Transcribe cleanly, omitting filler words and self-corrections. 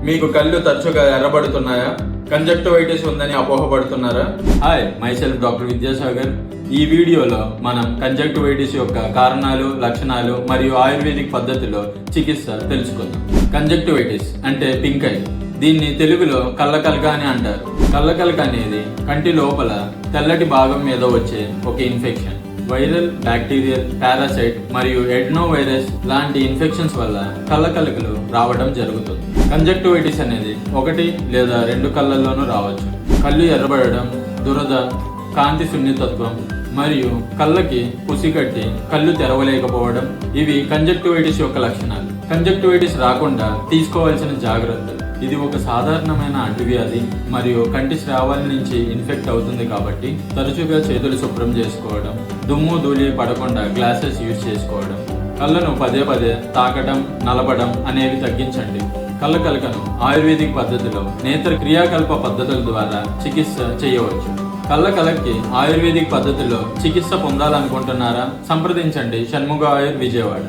మీకు కళ్ళు తరచుగా ఎర్రబడుతున్నాయా? కంజక్టివైటిస్ ఉందని అపోహపడుతున్నారా? Hi, myself doctor Vidyasagar. ఈ వీడియోలో మనం కంజక్టివైటిస్ యొక్క కారణాలు, లక్షణాలు మరియు ఆయుర్వేదిక్ పద్ధతిలో చికిత్స తెలుసుకుందాం. కంజక్టివైటిస్ అంటే పింక్ ఐ. దీన్ని తెలుగులో కళ్ళకలక అని అంటారు. కళ్ళకలక అనేది కంటి లోపల తెల్లటి భాగం మీద వచ్చే ఒక ఇన్ఫెక్షన్. వైరల్, బ్యాక్టీరియల్, పారాసైట్ మరియు ఎడ్నో వైరస్ లాంటి ఇన్ఫెక్షన్స్ వల్ల కళ్ళకలకలు రావడం జరుగుతుంది. కంజక్టివైటిస్ అనేది ఒకటి లేదా రెండు కళ్ళల్లోనూ రావచ్చు. కళ్ళు ఎర్రబడడం, దురద, కాంతి సున్నితత్వం మరియు కళ్ళకి పుసికట్టి కళ్ళు తెరవలేకపోవడం ఇవి కంజక్టివైటిస్ యొక్క లక్షణాలు. కంజక్టివైటిస్ రాకుండా తీసుకోవాల్సిన జాగ్రత్తలు. ఇది ఒక సాధారణమైన అంటువ్యాధి మరియు కంటి స్రావాల నుంచి ఇన్ఫెక్ట్ అవుతుంది కాబట్టి తరచుగా చేతులు శుభ్రం చేసుకోవడం, దుమ్ము ధూళి పడకుండా గ్లాసెస్ యూజ్ చేసుకోవడం, కళ్ళను పదే పదే తాకడం, నలపడం అనేవి తగ్గించండి. కళ్ళకలకను ఆయుర్వేదిక్ పద్ధతిలో నేత్ర క్రియాకల్ప పద్ధతుల ద్వారా చికిత్స చేయవచ్చు. కళ్ళకలకి ఆయుర్వేదిక్ పద్ధతిలో చికిత్స పొందాలనుకుంటున్నారా? సంప్రదించండి షణ్ముగ ఆయుర్, విజయవాడ.